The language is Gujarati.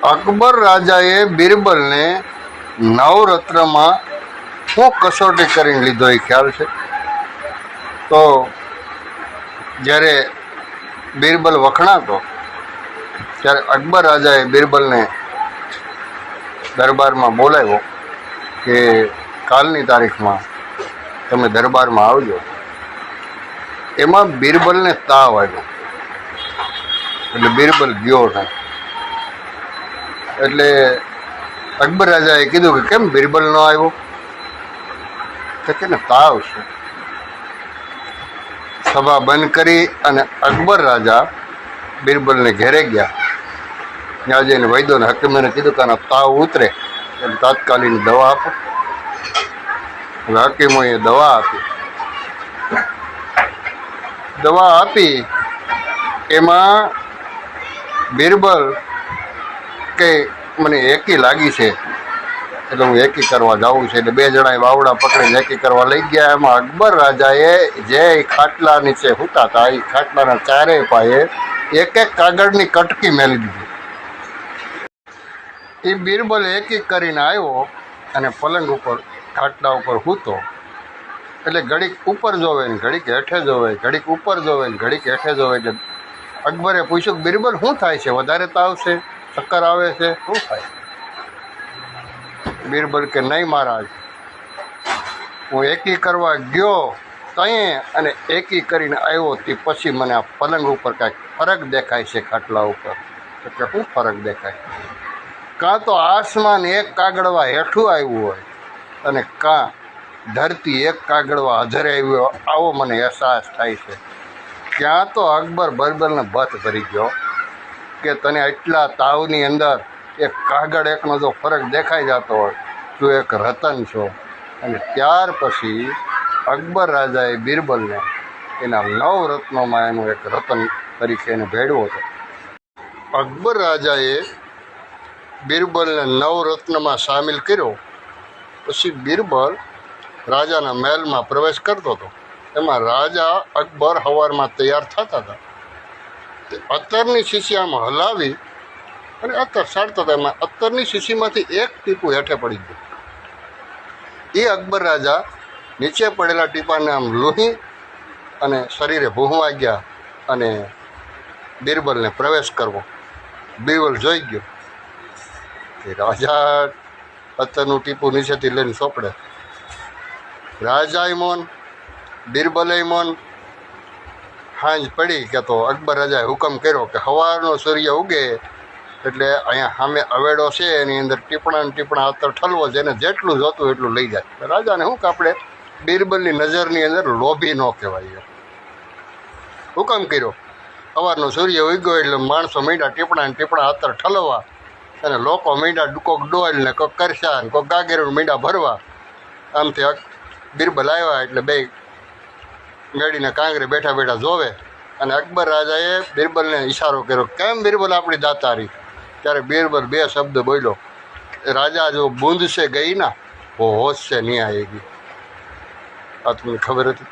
અકબર રાજાએ બિરબલને નવરત્નમાં શું કસોટી કરીને લીધો એ ખ્યાલ છે? તો જ્યારે બિરબલ વખણાતો ત્યારે અકબર રાજાએ બિરબલને દરબારમાં બોલાવ્યો કે કાલની તારીખમાં તમે દરબારમાં આવજો. એમાં બિરબલને તાવ આવ્યો એટલે બિરબલ ગયો નહીં. એટલે અકબર રાજાએ કીધું કે કેમ બિરબલ ન આવ્યો? કે ને તાવ છે. સભા બંધ કરી અને અકબર રાજા બિરબલને ઘેરે ગયા. ત્યાં જઈને વૈદ્યોને હકીમને કીધું કે આના તાવ ઉતરે એટલે તાત્કાલિક દવા આપો. હકીમોએ દવા આપી. દવા આપી એમાં બિરબલ કે મને એકી લાગી છે એટલે હું એકી કરવા જાઉં છું. એટલે બે જણાએ વાવડા પકડીને એકી કરવા લઈ ગયા. એમાં અકબર રાજાએ જે ખાટલા નીચે સૂતા હતા એ ખાટલાના ચારેય પાયે એક એક કાગળની કટકી મેલી દીધી. એ બિરબલ એકી કરીને આવ્યો અને પલંગ ઉપર ખાટલા ઉપર સૂતો. એટલે ઘડીક ઉપર જોવે ને ઘડીક હેઠે જોવે, ઘડીક ઉપર જોવે ને ઘડીક હેઠે જોવે. એટલે અકબરે પૂછ્યું કે બિરબલ શું થાય છે? વધારે તાવ છે? ચક્કર આવે છે? શું થાય? બિરબલ કે નહીં મહારાજ, હું એકી કરવા ગયો તઈ અને એકી કરીને આવ્યો તે પછી મને આ પલંગ ઉપર કાંઈક ફરક દેખાય છે ખાટલા ઉપર. એટલે શું ફરક દેખાય? કાં તો આસમાન એક કાગળવા હેઠું આવ્યું હોય અને કાં ધરતી એક કાગળવા અધરે આવ્યું હોય, આવો મને અહેસાસ થાય છે. ત્યાં તો અકબર બિરબલને બત ભરી ગયો કે તને એટલા તાવની અંદર એક કાગળ એકનો જો ફરક દેખાઈ જતો હોય, તું એક રતન છો. અને ત્યાર પછી અકબર રાજાએ બિરબલને એના 9 રત્નોમાં એનું એક રતન તરીકે એને ભેળવો હતો. અકબર રાજાએ બિરબલને 9 રત્નમાં સામેલ કર્યો. પછી બિરબલ રાજાના મહેલમાં પ્રવેશ કરતો હતો. એમાં રાજા અકબર સવારમાં તૈયાર થતા હતા. અત્તરની શીશી આમ હલાવી અને અત્તર સાડતા હતા. એમાં અત્તરની શીશીમાંથી એક ટીપું હેઠે પડી ગયું. એ અકબર રાજા નીચે પડેલા ટીપાને આમ લૂહી અને શરીરે ભૂંહવા ગયા અને બિરબલને પ્રવેશ કરવો. બિરબલ જોઈ ગયો કે રાજા અત્તરનું ટીપું નીચેથી લઈને સોંપડે. રાજાએ મૌન, બિરબલે મૌન. સાંજ પડી કે તો અકબર રાજાએ હુકમ કર્યો કે સવારનો સૂર્ય ઉગે એટલે અહીંયા સામે અવેડો છે એની અંદર ટીપણા ને ટીપણા અત્તર ઠલવો, જેને જેટલું જોતું એટલું લઈ જાય. રાજાને શું કે આપણે બિરબલની નજરની અંદર લોભી ન કહેવાય. હુકમ કર્યો. સવારનો સૂર્ય ઉગ્યો એટલે માણસો મીંડા ટીપણા ને ટીપણા અત્તર ઠલવા અને લોકો મીંડા કોક ડોલ ને કોક કરશા ને કોક ગાગેરું મીંડા ભરવા. આમથી બિરબલ આવ્યા એટલે બે મેળીને કાંગરે બેઠા બેઠા જોવે. અને અકબર રાજાએ બિરબલને ઈશારો કર્યો, કેમ બિરબલ આપણી દાતારી? ત્યારે બિરબલ 2 શબ્દ બોલ્યો, રાજા જો બૂંદ સે ગઈ ના વો હોશ સે નહીં આએગી. આ તમને ખબર હતી?